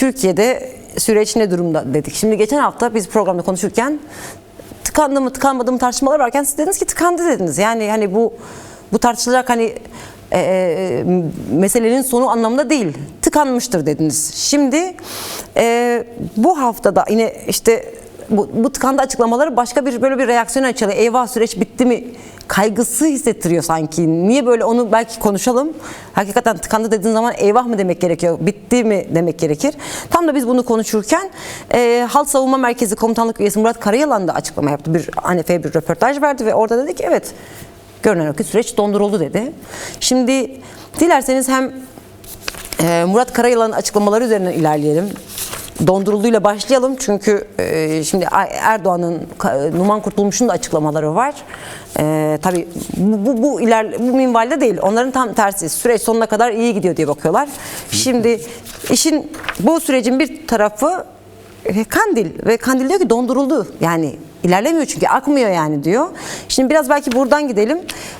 Türkiye'de süreç ne durumda dedik. Şimdi geçen hafta biz programda konuşurken tıkandı mı tıkanmadı mı tartışmalar varken siz dediniz ki tıkandı dediniz. Yani hani bu tartışılacak hani meselenin sonu anlamında değil. Tıkanmıştır dediniz. Şimdi bu haftada yine işte bu tıkandı açıklamaları başka bir böyle bir reaksiyon açılıyor. Eyvah süreç bitti mi kaygısı hissettiriyor sanki. Niye böyle onu belki konuşalım. Hakikaten tıkandı dediğin zaman eyvah mı demek gerekiyor? Bitti mi demek gerekir? Tam da biz bunu konuşurken Halk Savunma Merkezi Komutanlık Üyesi Murat Karayalan da açıklama yaptı. Bir Hanefe'ye bir röportaj verdi ve orada dedi ki evet görünen o ki süreç donduruldu dedi. Şimdi dilerseniz hem Murat Karayalan'ın açıklamaları üzerinden ilerleyelim. Dondurulduğuyla başlayalım çünkü şimdi Erdoğan'ın, Numan Kurtulmuş'un da açıklamaları var. Tabii bu minvalde değil. Onların tam tersi. Süreç sonuna kadar iyi gidiyor diye bakıyorlar. Şimdi bu sürecin bir tarafı Kandil ve Kandil diyor ki donduruldu. Yani ilerlemiyor çünkü akmıyor yani diyor. Şimdi biraz belki buradan gidelim.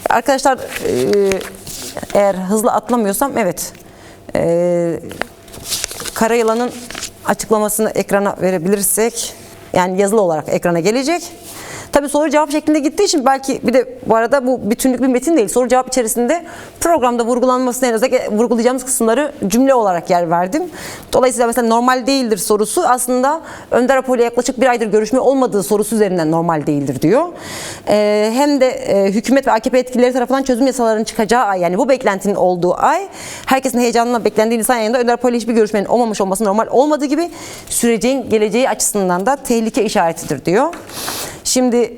Arkadaşlar eğer hızlı atlamıyorsam evet. Karayalan'ın açıklamasını ekrana verebilirsek yani yazılı olarak ekrana gelecek. Tabii soru cevap şeklinde gittiği için belki bir de bu arada bu bütünlük bir metin değil. Soru cevap içerisinde programda vurgulanmasına özellikle vurgulayacağımız kısımları cümle olarak yer verdim. Dolayısıyla mesela normal değildir sorusu aslında Önder Apo ile yaklaşık bir aydır görüşme olmadığı sorusu üzerinden normal değildir diyor. Hem de hükümet ve AKP yetkilileri tarafından çözüm yasalarının çıkacağı ay yani bu beklentinin olduğu ay herkesin heyecanla beklendiği Nisan ayında Önder Apo ile hiçbir görüşmenin olmamış olması normal olmadığı gibi sürecin geleceği açısından da tehlike işaretidir diyor. Şimdi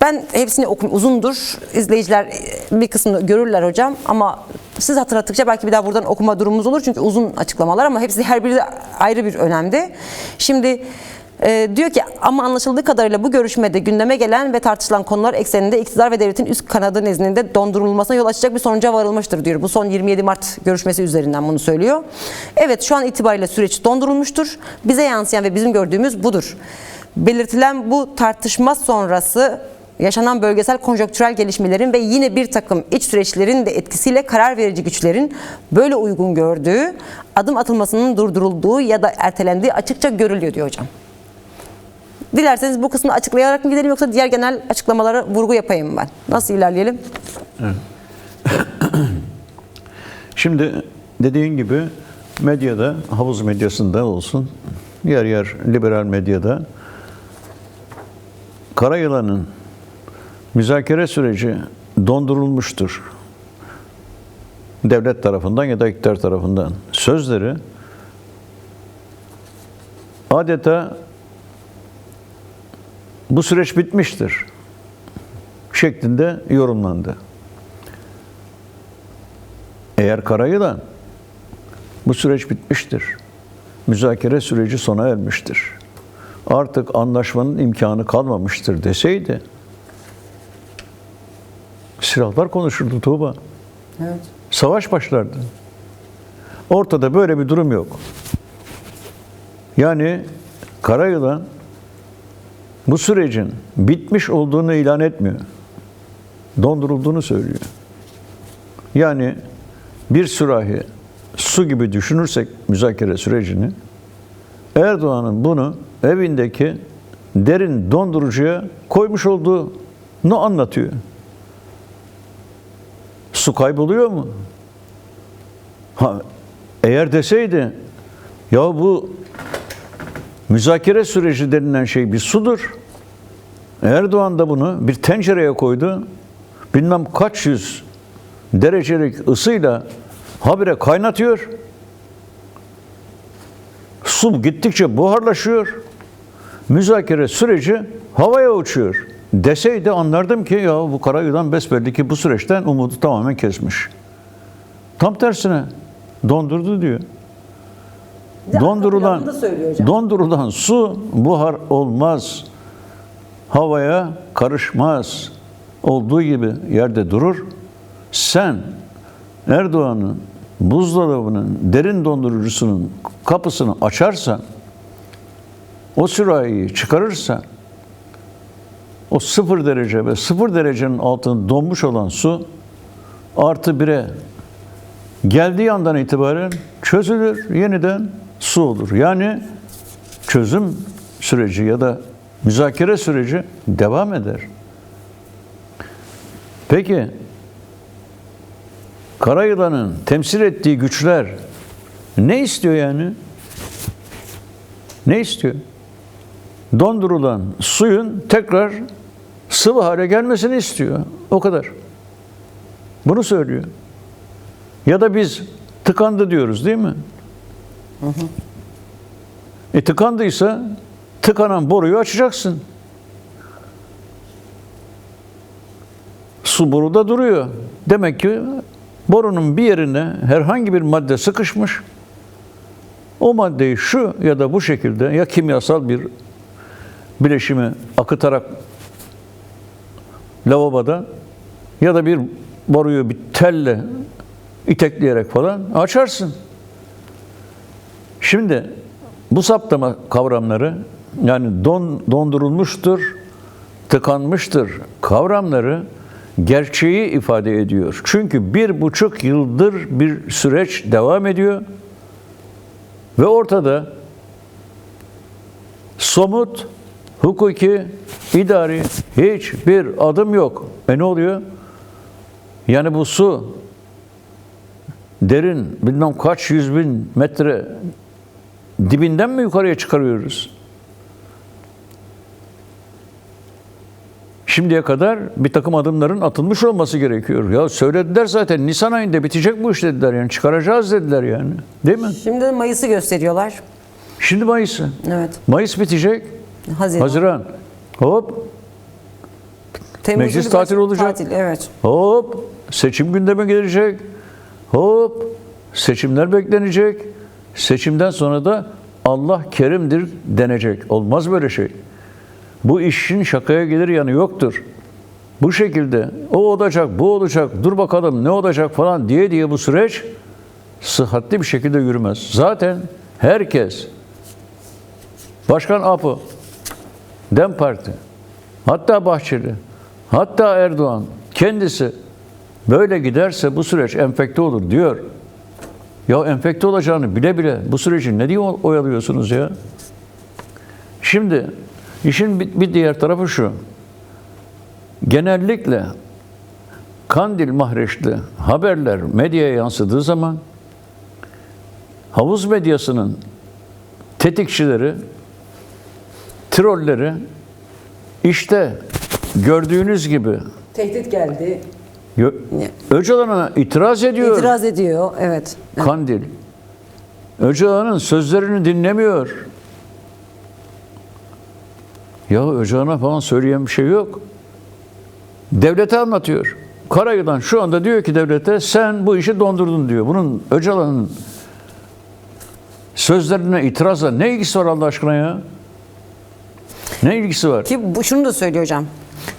ben hepsini okuyayım. Uzundur. İzleyiciler bir kısmını görürler hocam ama siz hatırlattıkça belki bir daha buradan okuma durumumuz olur. Çünkü uzun açıklamalar ama hepsi her biri de ayrı bir önemde. Şimdi diyor ki ama anlaşıldığı kadarıyla bu görüşmede gündeme gelen ve tartışılan konular ekseninde iktidar ve devletin üst kanadı nezdinde dondurulmasına yol açacak bir sonuca varılmıştır diyor. Bu son 27 Mart görüşmesi üzerinden bunu söylüyor. Evet şu an itibariyle süreç dondurulmuştur. Bize yansıyan ve bizim gördüğümüz budur. Belirtilen bu tartışma sonrası yaşanan bölgesel konjonktürel gelişmelerin ve yine bir takım iç süreçlerin de etkisiyle karar verici güçlerin böyle uygun gördüğü, adım atılmasının durdurulduğu ya da ertelendiği açıkça görülüyor diyor hocam. Dilerseniz bu kısmını açıklayarak mı gidelim yoksa diğer genel açıklamalara vurgu yapayım ben. Nasıl ilerleyelim? Evet. Şimdi dediğin gibi medyada, havuz medyasında olsun, yer yer liberal medyada Karayalan'ın müzakere süreci dondurulmuştur. Devlet tarafından ya da iktidar tarafından sözleri adeta bu süreç bitmiştir şeklinde yorumlandı. Eğer Karayalan bu süreç bitmiştir, müzakere süreci sona ermiştir, artık anlaşmanın imkanı kalmamıştır deseydi silahlar konuşurdu Tuğba. Evet. Savaş başlardı. Ortada böyle bir durum yok. Yani Karayalan bu sürecin bitmiş olduğunu ilan etmiyor. Dondurulduğunu söylüyor. Yani bir sürahi su gibi düşünürsek müzakere sürecini, Erdoğan'ın bunu evindeki derin dondurucuya koymuş olduğunu anlatıyor. Su kayboluyor mu? Eğer deseydi ya bu müzakere süreci denilen şey bir sudur. Erdoğan da bunu bir tencereye koydu. Bilmem kaç yüz derecelik ısıyla habire kaynatıyor. Su gittikçe buharlaşıyor. Müzakere süreci havaya uçuyor. Deseydi anlardım ki ya bu Karayalan besbelli ki bu süreçten umudu tamamen kesmiş. Tam tersine dondurdu diyor. Dondurulan su buhar olmaz. Havaya karışmaz. Olduğu gibi yerde durur. Sen Erdoğan'ın buzdolabının derin dondurucusunun kapısını açarsan, o sürahiyi çıkarırsan, o 0 derece ve 0 derecenin altında donmuş olan su +1'e geldiği andan itibaren çözülür, yeniden su olur. Yani çözüm süreci ya da müzakere süreci devam eder. Peki Karayılan'ın temsil ettiği güçler ne istiyor yani? Ne istiyor? Dondurulan suyun tekrar sıvı hale gelmesini istiyor. O kadar. Bunu söylüyor. Ya da biz tıkandı diyoruz değil mi? Hı hı. Tıkandıysa tıkanan boruyu açacaksın. Su boruda duruyor. Demek ki borunun bir yerine herhangi bir madde sıkışmış. O maddeyi şu ya da bu şekilde ya kimyasal bir bileşimi akıtarak lavaboda ya da bir boruyu bir telle itekleyerek falan açarsın. Şimdi bu saptama kavramları yani dondurulmuştur, tıkanmıştır kavramları gerçeği ifade ediyor. Çünkü 1,5 yıldır bir süreç devam ediyor ve ortada somut, hukuki, idari hiçbir adım yok. Ne oluyor? Yani bu su derin, bilmem kaç 100.000 metre dibinden mi yukarıya çıkarıyoruz? Şimdiye kadar bir takım adımların atılmış olması gerekiyor. Ya söylediler zaten Nisan ayında bitecek bu iş dediler yani çıkaracağız dediler yani. Değil mi? Şimdi Mayıs'ı gösteriyorlar. Şimdi Mayıs'ı. Evet. Mayıs bitecek. Haziran. Hop. Temmuz Meclis tatil olacak. Tatil, evet. Hop. Seçim gündeme gelecek. Hop. Seçimler beklenecek. Seçimden sonra da Allah kerimdir denecek. Olmaz böyle şey. Bu işin şakaya gelir yanı yoktur. Bu şekilde o olacak, bu olacak, dur bakalım ne olacak falan diye bu süreç sıhhatli bir şekilde yürümez. Zaten herkes, Başkan Apo, DEM Parti, hatta Bahçeli, hatta Erdoğan kendisi böyle giderse bu süreç enfekte olur diyor. Ya enfekte olacağını bile bile bu süreci ne diye oyalıyorsunuz ya? Şimdi işin bir diğer tarafı şu. Genellikle Kandil mahreçli haberler medyaya yansıdığı zaman havuz medyasının tetikçileri, trolleri işte gördüğünüz gibi Tehdit geldi. Öcalan'a itiraz ediyor. İtiraz ediyor, evet. Kandil. Öcalan'ın sözlerini dinlemiyor. Ya Öcalan'a falan söyleyen bir şey yok. Devlete anlatıyor. Karayılan şu anda diyor ki devlete sen bu işi dondurdun diyor. Bunun Öcalan'ın sözlerine itirazla ne ilgisi var Allah aşkına ya? Ne ilgisi var? Ki şunu da söylüyor hocam.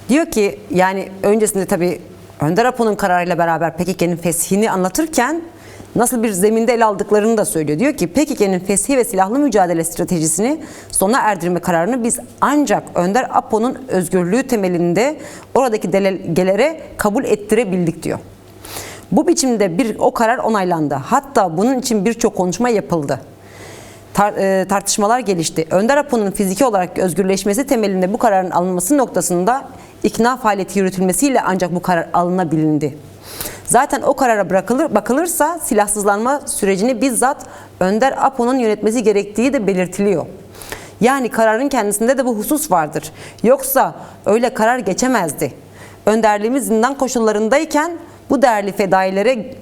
Diyor ki yani öncesinde tabii Önder Apo'nun kararıyla beraber PKK'nın feshini anlatırken nasıl bir zeminde ele aldıklarını da söylüyor. Diyor ki PKK'nın feshi ve silahlı mücadele stratejisini sona erdirme kararını biz ancak Önder Apo'nun özgürlüğü temelinde oradaki delegelere kabul ettirebildik diyor. Bu biçimde o karar onaylandı. Hatta bunun için birçok konuşma yapıldı. Tartışmalar gelişti. Önder Apo'nun fiziki olarak özgürleşmesi temelinde bu kararın alınması noktasında ikna faaliyeti yürütülmesiyle ancak bu karar alınabilindi. Zaten o karara bakılırsa silahsızlanma sürecini bizzat Önder Apo'nun yönetmesi gerektiği de belirtiliyor. Yani kararın kendisinde de bu husus vardır. Yoksa öyle karar geçemezdi. Önderliğimiz zindan koşullarındayken bu değerli fedailere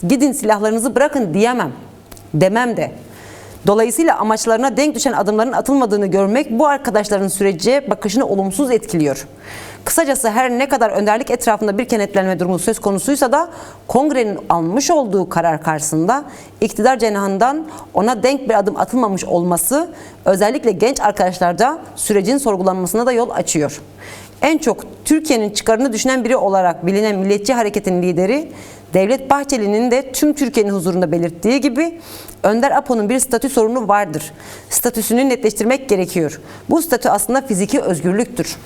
gidin silahlarınızı bırakın diyemem. Demem de. Dolayısıyla amaçlarına denk düşen adımların atılmadığını görmek bu arkadaşların sürece bakışını olumsuz etkiliyor. Kısacası her ne kadar önderlik etrafında bir kenetlenme durumu söz konusuysa da kongrenin almış olduğu karar karşısında iktidar cenahından ona denk bir adım atılmamış olması özellikle genç arkadaşlarda sürecin sorgulanmasına da yol açıyor. En çok Türkiye'nin çıkarını düşünen biri olarak bilinen Milliyetçi Hareket'in lideri Devlet Bahçeli'nin de tüm Türkiye'nin huzurunda belirttiği gibi Önder Apo'nun bir statü sorunu vardır. Statüsünü netleştirmek gerekiyor. Bu statü aslında fiziki özgürlüktür.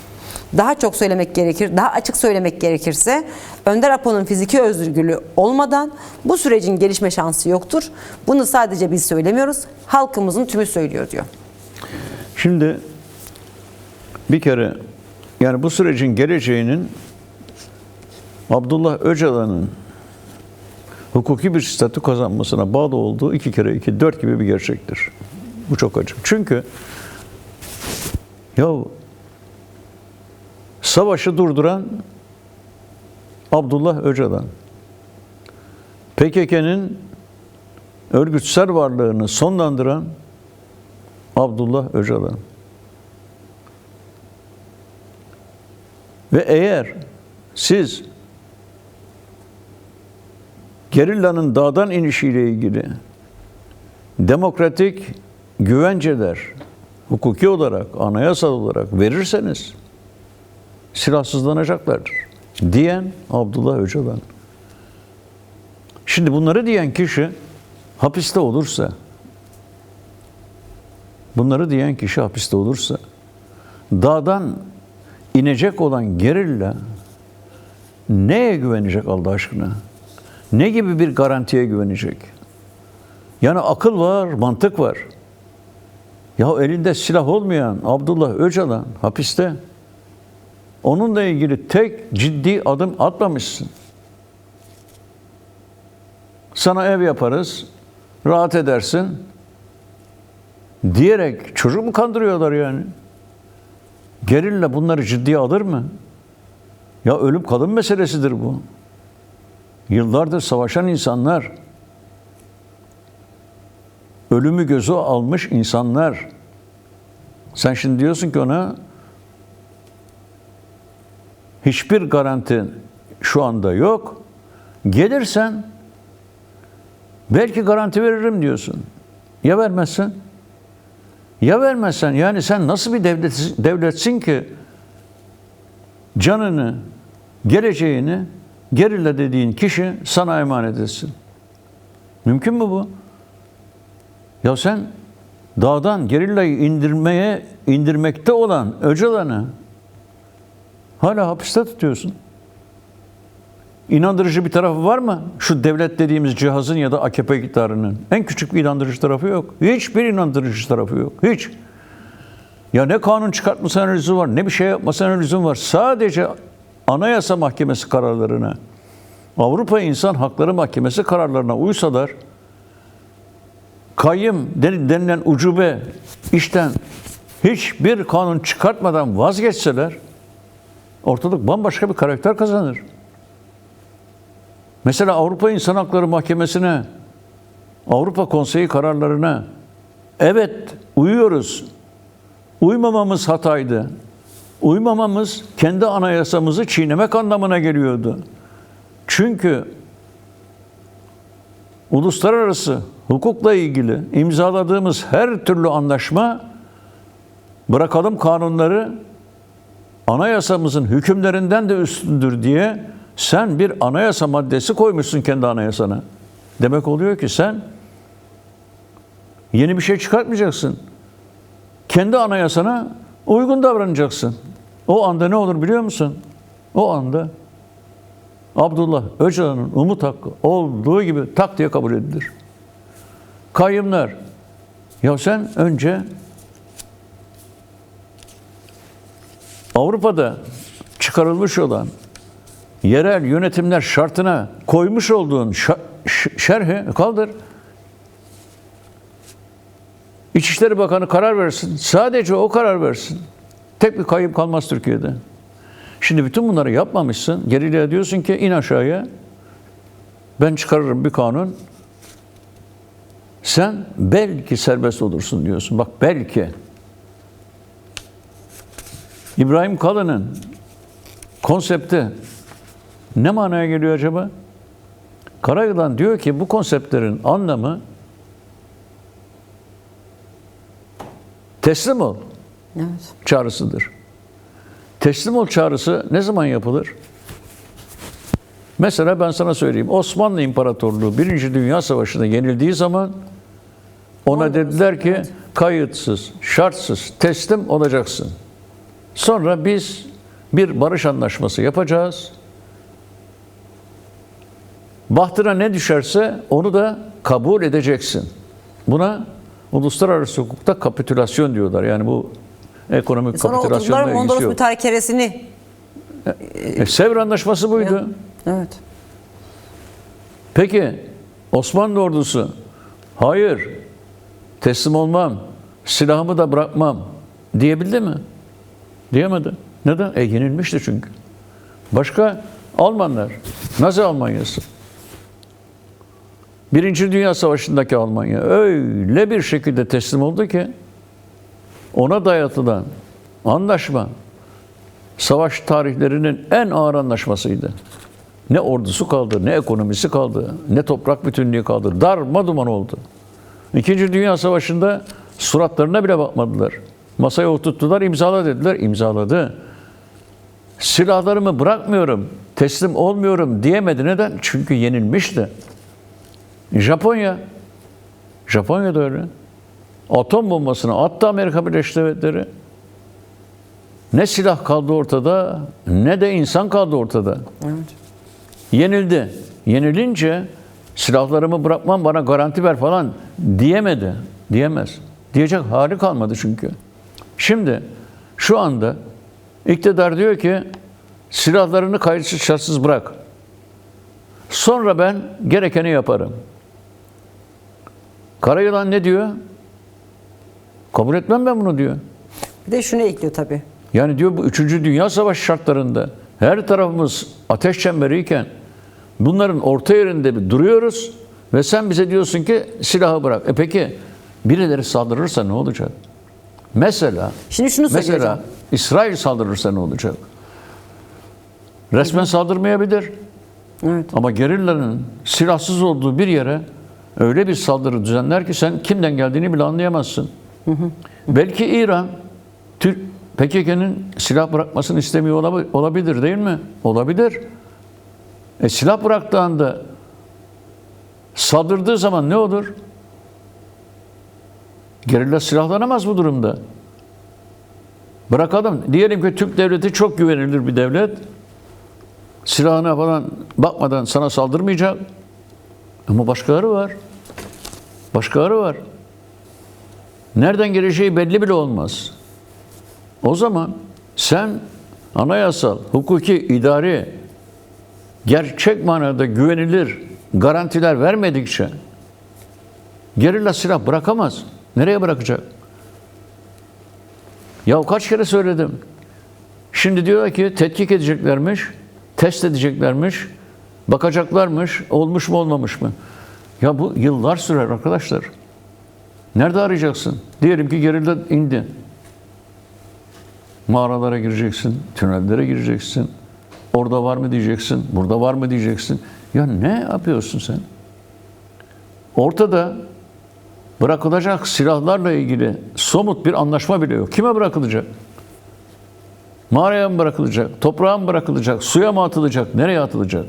daha çok söylemek gerekir, daha açık söylemek gerekirse Önder Apo'nun fiziki özgürlüğü olmadan bu sürecin gelişme şansı yoktur. Bunu sadece biz söylemiyoruz, halkımızın tümü söylüyor diyor. Şimdi bir kere yani bu sürecin geleceğinin Abdullah Öcalan'ın hukuki bir statü kazanmasına bağlı olduğu 2 kere 2 4 gibi bir gerçektir. Bu çok acı. Çünkü ya savaşı durduran Abdullah Öcalan, PKK'nın örgütsel varlığını sonlandıran Abdullah Öcalan. Ve eğer siz gerillanın dağdan inişiyle ilgili demokratik güvenceler hukuki olarak, anayasal olarak verirseniz silahsızlanacaklardır diyen Abdullah Öcalan. Şimdi bunları diyen kişi hapiste olursa, dağdan inecek olan gerilla neye güvenecek Allah aşkına? Ne gibi bir garantiye güvenecek? Yani akıl var, mantık var. Ya elinde silah olmayan Abdullah Öcalan hapiste. Onunla ilgili tek ciddi adım atmamışsın. Sana ev yaparız, rahat edersin diyerek çocuk mu kandırıyorlar yani? Gerilla bunları ciddiye alır mı? Ya ölüm kalım meselesidir bu. Yıllardır savaşan insanlar, ölümü göze almış insanlar. Sen şimdi diyorsun ki ona hiçbir garanti şu anda yok. Gelirsen belki garanti veririm diyorsun. Ya vermezsen? Ya vermezsen yani sen nasıl bir devletsin ki canını, geleceğini gerilla dediğin kişi sana emanet etsin? Mümkün mü bu? Ya sen dağdan gerillayı indirmekte olan Öcalan'ı hala hapiste tutuyorsun. İnandırıcı bir tarafı var mı? Şu devlet dediğimiz cihazın ya da AKP iktidarının en küçük bir inandırıcı tarafı yok. Hiçbir inandırıcı tarafı yok. Hiç. Ya ne kanun çıkartmasına lüzum var, ne bir şey yapmasına lüzum var. Sadece Anayasa Mahkemesi kararlarına, Avrupa İnsan Hakları Mahkemesi kararlarına uysalar, kayyım denilen ucube işten hiçbir kanun çıkartmadan vazgeçseler, ortalık bambaşka bir karakter kazanır. Mesela Avrupa İnsan Hakları Mahkemesi'ne, Avrupa Konseyi kararlarına evet uyuyoruz. Uymamamız hataydı. Uymamamız kendi anayasamızı çiğnemek anlamına geliyordu. Çünkü uluslararası hukukla ilgili imzaladığımız her türlü anlaşma, bırakalım kanunları, anayasamızın hükümlerinden de üstündür diye sen bir anayasa maddesi koymuşsun kendi anayasana. Demek oluyor ki sen yeni bir şey çıkartmayacaksın. Kendi anayasana uygun davranacaksın. O anda ne olur biliyor musun? O anda Abdullah Öcalan'ın umut hakkı olduğu gibi tak diye kabul edilir. Kayyımlar, ya sen önce Avrupa'da çıkarılmış olan yerel yönetimler şartına koymuş olduğun şerhi kaldır. İçişleri Bakanı karar versin. Sadece o karar versin. Tek bir kayyım kalmaz Türkiye'de. Şimdi bütün bunları yapmamışsın. Geriliğe diyorsun ki in aşağıya. Ben çıkarırım bir kanun. Sen belki serbest olursun diyorsun. Bak belki. İbrahim Kalın'ın konsepti ne manaya geliyor acaba? Karayılan diyor ki bu konseptlerin anlamı teslim ol çağrısıdır. Teslim ol çağrısı ne zaman yapılır? Mesela ben sana söyleyeyim. Osmanlı İmparatorluğu 1. Dünya Savaşı'nda yenildiği zaman ona dediler ki kayıtsız, şartsız teslim olacaksın. Sonra biz bir barış anlaşması yapacağız. Bahtına ne düşerse onu da kabul edeceksin. Buna uluslararası hukukta kapitülasyon diyorlar. Yani bu ekonomik Sonra kapitülasyonla oturdular ilgisi Mondros yok. mütarekeresini. Sevr Anlaşması buydu. Evet. Peki Osmanlı ordusu hayır teslim olmam, silahımı da bırakmam diyebildi mi? Diyemedi. Neden? Yenilmişti çünkü. Başka Almanlar, Nazi Almanyası. Birinci Dünya Savaşı'ndaki Almanya öyle bir şekilde teslim oldu ki ona dayatılan anlaşma savaş tarihlerinin en ağır anlaşmasıydı. Ne ordusu kaldı, ne ekonomisi kaldı, ne toprak bütünlüğü kaldı. Darmaduman oldu. İkinci Dünya Savaşı'nda suratlarına bile bakmadılar. Masaya oturttular, imzala dediler, imzaladı. Silahlarımı bırakmıyorum, teslim olmuyorum diyemedi. Neden? Çünkü yenilmişti. Japonya da öyle. Atom bombasını attı Amerika Birleşik Devletleri. Ne silah kaldı ortada, ne de insan kaldı ortada. Evet. Yenildi. Yenilince silahlarımı bırakmam, bana garanti ver falan diyemedi. Diyemez. Diyecek hali kalmadı çünkü. Şimdi şu anda iktidar diyor ki silahlarını kayıtsız şartsız bırak. Sonra ben gerekeni yaparım. Karayılan ne diyor? Kabul etmem ben bunu diyor. Bir de şunu ekliyor tabii. Yani diyor bu 3. Dünya Savaşı şartlarında her tarafımız ateş çemberiyken bunların orta yerinde bir duruyoruz ve sen bize diyorsun ki silahı bırak. Peki birileri saldırırsa ne olacak? Mesela Şimdi şunu söyleyeceğim. İsrail saldırırsa ne olacak? Resmen saldırmayabilir. Evet. Ama gerillanın silahsız olduğu bir yere öyle bir saldırı düzenler ki sen kimden geldiğini bile anlayamazsın. Belki İran PKK'nın silah bırakmasını istemiyor olabilir değil mi? Olabilir. Silah bıraktığı anda saldırdığı zaman ne olur? Gerilla silahlanamaz bu durumda. Bırakalım. Diyelim ki Türk devleti çok güvenilir bir devlet. Silahına falan bakmadan sana saldırmayacak. Ama başkaları var. Başkaları var. Nereden geleceği belli bile olmaz. O zaman sen anayasal, hukuki, idari, gerçek manada güvenilir garantiler vermedikçe gerilla silah bırakamaz. Nereye bırakacak? Ya kaç kere söyledim. Şimdi diyorlar ki tetkik edeceklermiş, test edeceklermiş, bakacaklarmış, olmuş mu olmamış mı? Ya bu yıllar sürer arkadaşlar. Nerede arayacaksın? Diyelim ki gerilla indi. Mağaralara gireceksin, tünellere gireceksin. Orada var mı diyeceksin, burada var mı diyeceksin. Ya ne yapıyorsun sen? Ortada bırakılacak silahlarla ilgili somut bir anlaşma bile yok. Kime bırakılacak? Mağaraya mı bırakılacak? Toprağa mı bırakılacak? Suya mı atılacak? Nereye atılacak?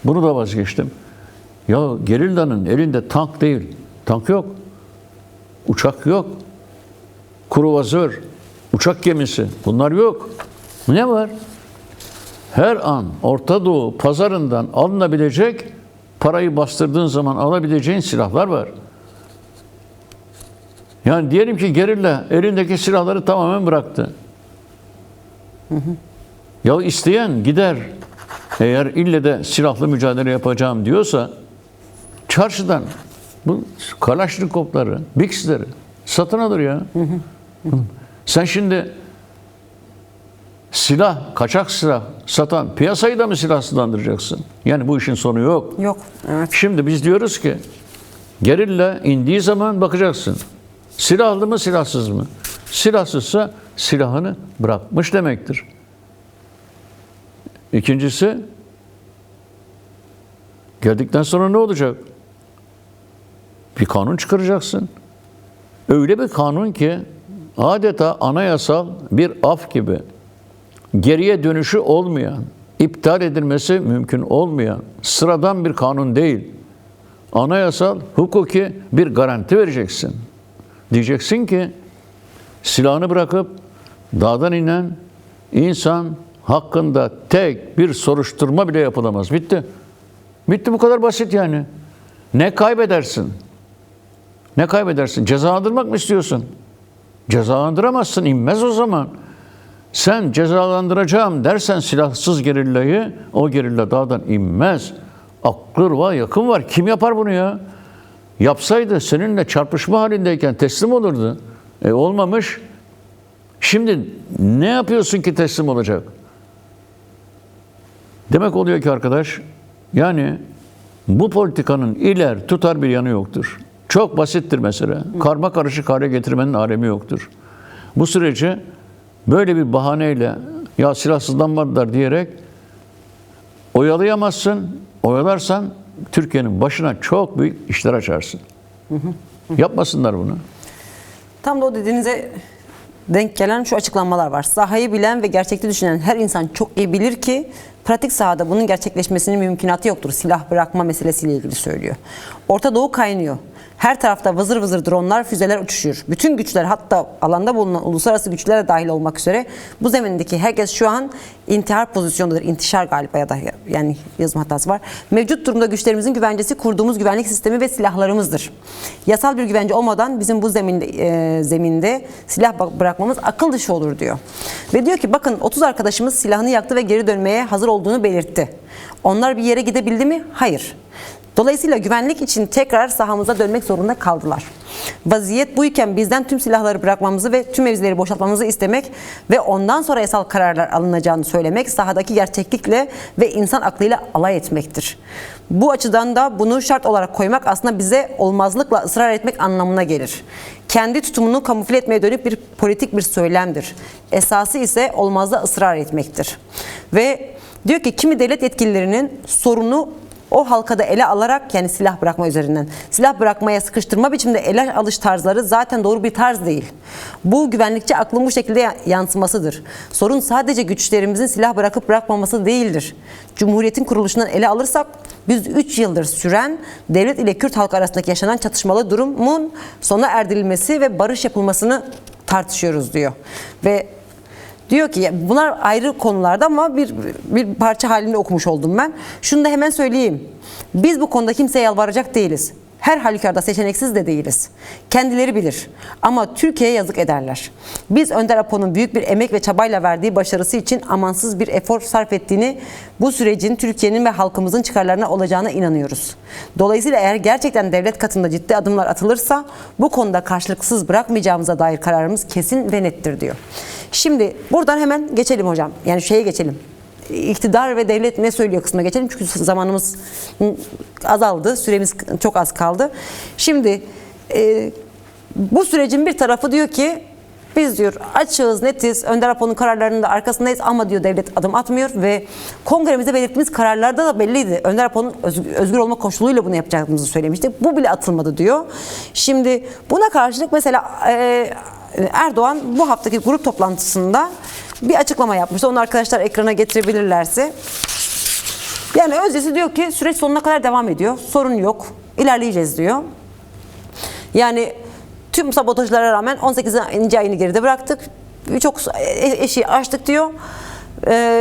Bunu da vazgeçtim. Ya gerillanın elinde tank değil. Tank yok. Uçak yok. Kruvazör, uçak gemisi. Bunlar yok. Ne var? Her an Orta Doğu pazarından alınabilecek, parayı bastırdığın zaman alabileceğin silahlar var. Yani diyelim ki gerilla elindeki silahları tamamen bıraktı. Ya isteyen gider, eğer ille de silahlı mücadele yapacağım diyorsa, çarşıdan bu Kalaşnikovları, Bix'leri satın alır ya. Sen şimdi silah, kaçak silah satan piyasayı da mı silahsızlandıracaksın? Yani bu işin sonu yok. Yok. Evet. Şimdi biz diyoruz ki gerilla indiği zaman bakacaksın. Silahlı mı, silahsız mı? Silahsızsa silahını bırakmış demektir. İkincisi, geldikten sonra ne olacak? Bir kanun çıkaracaksın. Öyle bir kanun ki adeta anayasal bir af gibi, geriye dönüşü olmayan, iptal edilmesi mümkün olmayan sıradan bir kanun değil. Anayasal, hukuki bir garanti vereceksin. Diyeceksin ki silahını bırakıp dağdan inen insan hakkında tek bir soruşturma bile yapılamaz. Bitti. Bitti, bu kadar basit yani. Ne kaybedersin? Ne kaybedersin? Cezalandırmak mı istiyorsun? Cezalandıramazsın, inmez o zaman. Sen cezalandıracağım dersen silahsız gerillayı, o gerilla dağdan inmez. Aklı var, yakın var. Kim yapar bunu ya? Yapsaydı seninle çarpışma halindeyken teslim olurdu. Olmamış. Şimdi ne yapıyorsun ki teslim olacak? Demek oluyor ki arkadaş, yani bu politikanın iler tutar bir yanı yoktur. Çok basittir mesela. Karma karışık hale getirmenin alemi yoktur. Bu süreci böyle bir bahaneyle ya silahsızlanmadılar diyerek oyalayamazsın. Oyalarsan Türkiye'nin başına çok büyük işler açarsın. Yapmasınlar bunu. Tam da o dediğinize denk gelen şu açıklamalar var. Sahayı bilen ve gerçekte düşünen her insan çok iyi bilir ki pratik sahada bunun gerçekleşmesinin mümkünatı yoktur. Silah bırakma meselesiyle ilgili söylüyor. Orta Doğu kaynıyor. Her tarafta vızır vızır dronlar, füzeler uçuşuyor. Bütün güçler, hatta alanda bulunan uluslararası güçlere dahil olmak üzere bu zemindeki herkes şu an intihar pozisyonundadır. İntişar galiba, ya da yani yazım hatası var. Mevcut durumda güçlerimizin güvencesi kurduğumuz güvenlik sistemi ve silahlarımızdır. Yasal bir güvence olmadan bizim bu zeminde silah bırakmamız akıl dışı olur diyor. Ve diyor ki bakın 30 arkadaşımız silahını yaktı ve geri dönmeye hazır olduğunu belirtti. Onlar bir yere gidebildi mi? Hayır. Dolayısıyla güvenlik için tekrar sahamıza dönmek zorunda kaldılar. Vaziyet buyken bizden tüm silahları bırakmamızı ve tüm mevzileri boşaltmamızı istemek ve ondan sonra yasal kararlar alınacağını söylemek sahadaki gerçeklikle ve insan aklıyla alay etmektir. Bu açıdan da bunu şart olarak koymak aslında bize olmazlıkla ısrar etmek anlamına gelir. Kendi tutumunu kamufle etmeye dönük bir politik bir söylemdir. Esası ise olmazda ısrar etmektir. Ve diyor ki kimi devlet yetkililerinin sorunu o halkada ele alarak, yani silah bırakma üzerinden, silah bırakmaya sıkıştırma biçimde ele alış tarzları zaten doğru bir tarz değil. Bu güvenlikçi aklın bu şekilde yansımasıdır. Sorun sadece güçlerimizin silah bırakıp bırakmaması değildir. Cumhuriyetin kuruluşundan ele alırsak biz 3 yıldır süren devlet ile Kürt halkı arasındaki yaşanan çatışmalı durumun sona erdirilmesi ve barış yapılmasını tartışıyoruz diyor. Ve diyor ki bunlar ayrı konularda ama bir parça halinde okumuş oldum ben. Şunu da hemen söyleyeyim. Biz bu konuda kimseye yalvaracak değiliz. Her halükarda seçeneksiz de değiliz. Kendileri bilir. Ama Türkiye'ye yazık ederler. Biz Önder Apo'nun büyük bir emek ve çabayla verdiği başarısı için amansız bir efor sarf ettiğini, bu sürecin Türkiye'nin ve halkımızın çıkarlarına olacağına inanıyoruz. Dolayısıyla eğer gerçekten devlet katında ciddi adımlar atılırsa bu konuda karşılıksız bırakmayacağımıza dair kararımız kesin ve nettir diyor. Şimdi buradan hemen geçelim hocam. Yani şeye geçelim. İktidar ve devlet ne söylüyor kısmına geçelim. Çünkü zamanımız azaldı. Süremiz çok az kaldı. Şimdi bu sürecin bir tarafı diyor ki biz diyor açığız, netiz, Önder Apo'nun kararlarının da arkasındayız ama diyor devlet adım atmıyor ve kongremizde belirttiğimiz kararlarda da belliydi. Önder Apo'nun özgür olma koşuluyla bunu yapacağımızı söylemiştik. Bu bile atılmadı diyor. Şimdi buna karşılık mesela Erdoğan bu haftaki grup toplantısında bir açıklama yapmıştı. Onu arkadaşlar ekrana getirebilirlerse. Yani özeti diyor ki süreç sonuna kadar devam ediyor. Sorun yok. İlerleyeceğiz diyor. Yani tüm sabotajlara rağmen 18. ayını geride bıraktık. Birçok eşiği aştık diyor.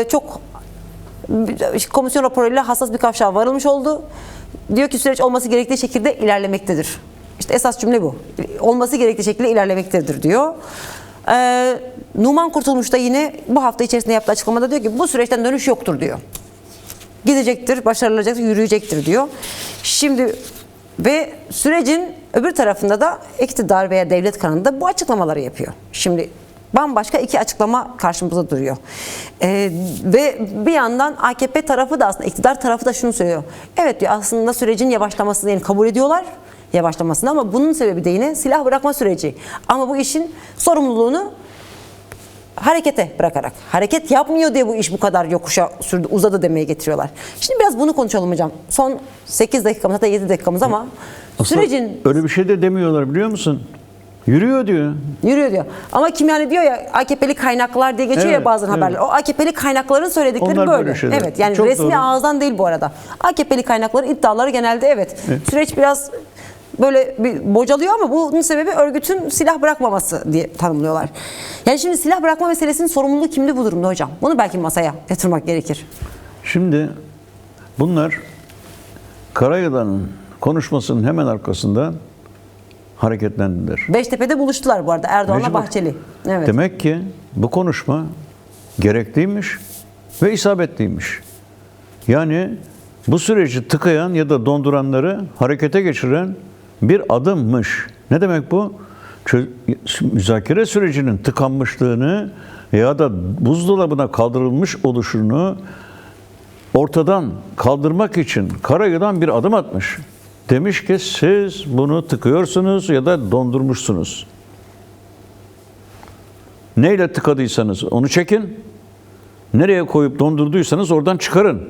Çok komisyon raporuyla hassas bir kavşağa varılmış oldu. Diyor ki süreç olması gerektiği şekilde ilerlemektedir. İşte esas cümle bu. Olması gerektiği şekilde ilerlemektedir diyor. Numan Kurtulmuş da yine bu hafta içerisinde yaptığı açıklamada diyor ki bu süreçten dönüş yoktur diyor. Gidecektir, başarılacaktır, yürüyecektir diyor. Şimdi ve sürecin öbür tarafında da iktidar veya devlet kanadında bu açıklamaları yapıyor. Şimdi bambaşka iki açıklama karşımıza duruyor. Ve bir yandan AKP tarafı da aslında iktidar tarafı da şunu söylüyor. Evet diyor aslında sürecin yavaşlamasını yani kabul ediyorlar. Yavaşlamasını ama bunun sebebi de yine silah bırakma süreci. Ama bu işin sorumluluğunu harekete bırakarak. Hareket yapmıyor diye bu iş bu kadar yokuşa sürdü, uzadı demeye getiriyorlar. Şimdi biraz bunu konuşalım hocam. Son 8 dakikamız hatta 7 dakikamız ama aslında sürecin... Öyle bir şey de demiyorlar biliyor musun? Yürüyor diyor. Yürüyor diyor. Ama kim yani diyor ya AKP'li kaynaklar diye geçiyor ya bazen haberler. O AKP'li kaynakların söyledikleri onlar böyle. Şeyler. Evet yani çok resmi doğru. ağızdan değil bu arada. AKP'li kaynakların iddiaları genelde evet. Süreç biraz böyle bir bocalıyor ama bunun sebebi örgütün silah bırakmaması diye tanımlıyorlar. Yani şimdi silah bırakma meselesinin sorumluluğu kimde bu durumda hocam? Bunu belki masaya yatırmak gerekir. Şimdi bunlar Karayılan'ın konuşmasının hemen arkasında hareketlendiler. Beştepe'de buluştular bu arada Erdoğan'la Mecbur. Bahçeli. Evet. Demek ki bu konuşma gerekliymiş ve isabetliymiş. Yani bu süreci tıkayan ya da donduranları harekete geçiren bir adımmış. Ne demek bu? Müzakere sürecinin tıkanmışlığını ya da buzdolabına kaldırılmış oluşunu ortadan kaldırmak için Karayılan bir adım atmış. Demiş ki siz bunu tıkıyorsunuz ya da dondurmuşsunuz. Neyle tıkadıysanız onu çekin. Nereye koyup dondurduysanız oradan çıkarın.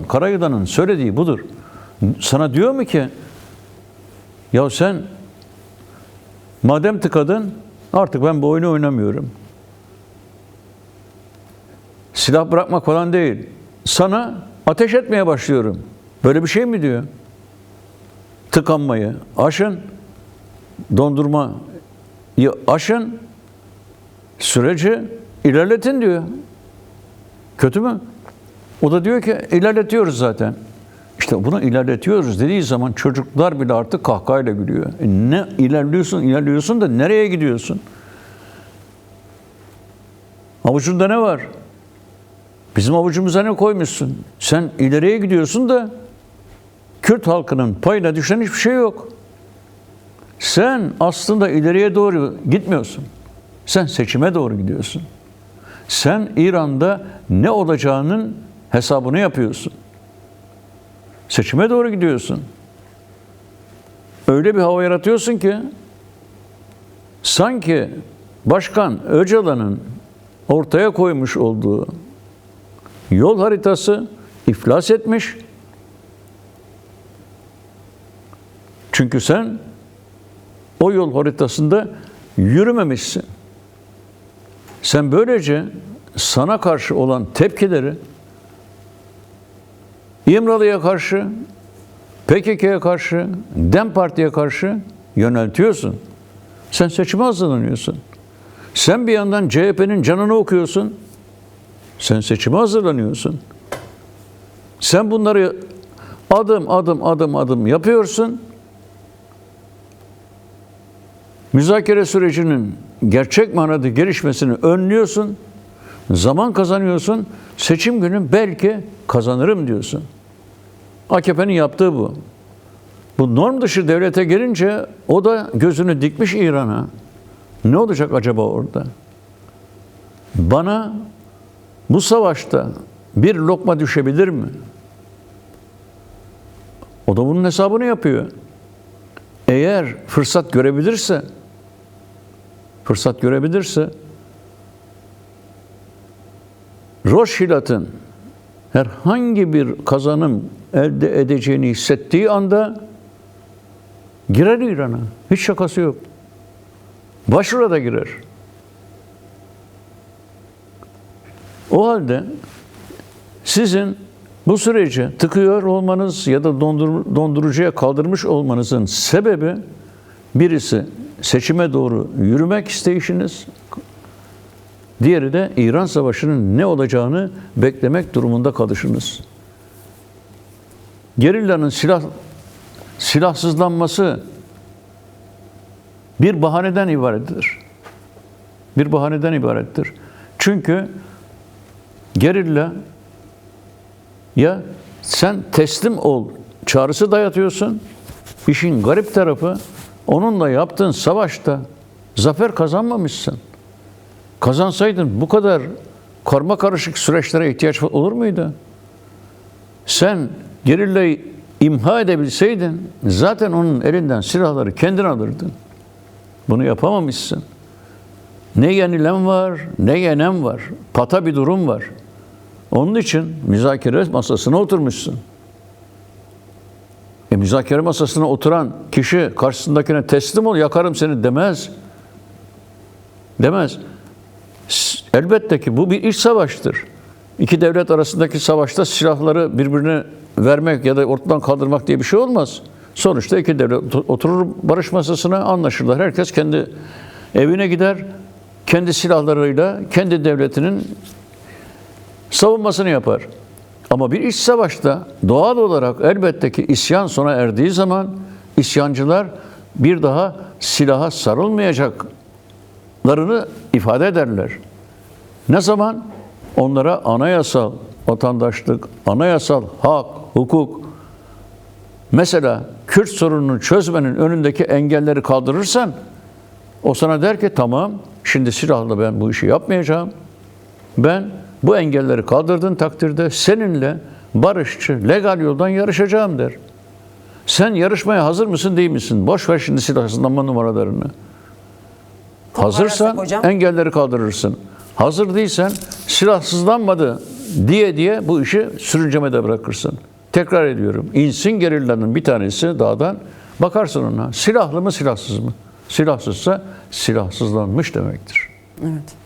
Karayılan'ın söylediği budur. Sana diyor mu ki ya sen madem tıkadın artık ben bu oyunu oynamıyorum. Silah bırakmak falan değil. Sana ateş etmeye başlıyorum. Böyle bir şey mi diyor? Tıkanmayı aşın, dondurmayı aşın, süreci ilerletin diyor. Kötü mü? O da diyor ki ilerletiyoruz zaten. İşte bunu ilerletiyoruz dediği zaman çocuklar bile artık kahkahayla gülüyor. Ne ilerliyorsun da nereye gidiyorsun? Avucunda ne var? Bizim avucumuza ne koymuşsun? Sen ileriye gidiyorsun da Kürt halkının payına düşen hiçbir şey yok. Sen aslında ileriye doğru gitmiyorsun. Sen seçime doğru gidiyorsun. Sen İran'da ne olacağının hesabını yapıyorsun. Seçime doğru gidiyorsun. Öyle bir hava yaratıyorsun ki sanki Başkan Öcalan'ın ortaya koymuş olduğu yol haritası iflas etmiş. Çünkü sen o yol haritasında yürümemişsin. Sen böylece sana karşı olan tepkileri İmralı'ya karşı, PKK'ya karşı, DEM Parti'ye karşı yöneltiyorsun. Sen seçime hazırlanıyorsun. Sen bir yandan CHP'nin canını okuyorsun. Sen seçime hazırlanıyorsun. Sen bunları adım yapıyorsun. Müzakere sürecinin gerçek manada gelişmesini önlüyorsun. Zaman kazanıyorsun. Seçim günü belki kazanırım diyorsun. AKP'nin yaptığı bu. Bu norm dışı devlete gelince o da gözünü dikmiş İran'a. Ne olacak acaba orada? Bana bu savaşta bir lokma düşebilir mi? O da bunun hesabını yapıyor. Eğer fırsat görebilirse Roşhilat'ın herhangi bir kazanım elde edeceğini hissettiği anda girer İran'a. Hiç şakası yok. Başvura da girer. O halde sizin bu süreci tıkıyor olmanız ya da dondurucuya kaldırmış olmanızın sebebi birisi seçime doğru yürümek isteyişiniz, diğeri de İran Savaşı'nın ne olacağını beklemek durumunda kalışınız. Gerillanın silahsızlanması bir bahaneden ibarettir. Çünkü gerilla ya sen teslim ol çağrısı dayatıyorsun. İşin garip tarafı onunla yaptığın savaşta zafer kazanmamışsın. Kazansaydın bu kadar karma karışık süreçlere ihtiyaç olur muydu? Sen gerillayı imha edebilseydin zaten onun elinden silahları kendin alırdın. Bunu yapamamışsın. Ne yenilen var, ne yenen var. Pata bir durum var. Onun için müzakere masasına oturmuşsun. Müzakere masasına oturan kişi karşısındakine teslim ol, yakarım seni demez. Demez. Elbette ki bu bir iç savaştır. İki devlet arasındaki savaşta silahları birbirine vermek ya da ortadan kaldırmak diye bir şey olmaz. Sonuçta iki devlet oturur barış masasına, anlaşırlar. Herkes kendi evine gider, kendi silahlarıyla kendi devletinin savunmasını yapar. Ama bir iç savaşta doğal olarak elbette ki isyan sona erdiği zaman isyancılar bir daha silaha sarılmayacaklarını ifade ederler. Ne zaman? Onlara anayasal vatandaşlık, anayasal hak, hukuk, mesela Kürt sorununu çözmenin önündeki engelleri kaldırırsan, o sana der ki tamam, şimdi silahla ben bu işi yapmayacağım. Ben bu engelleri kaldırdığın takdirde seninle barışçı, legal yoldan yarışacağım der. Sen yarışmaya hazır mısın değil misin? Boş ver şimdi silahsızlanma numaralarını. Hazırsan hocam. engelleri kaldırırsın. Hazır değilsen silahsızlanmadı diye bu işi sürüncemede bırakırsın. Tekrar ediyorum. İnsin gerillanın bir tanesi dağdan, bakarsın ona. Silahlı mı silahsız mı? Silahsızsa silahsızlanmış demektir. Evet.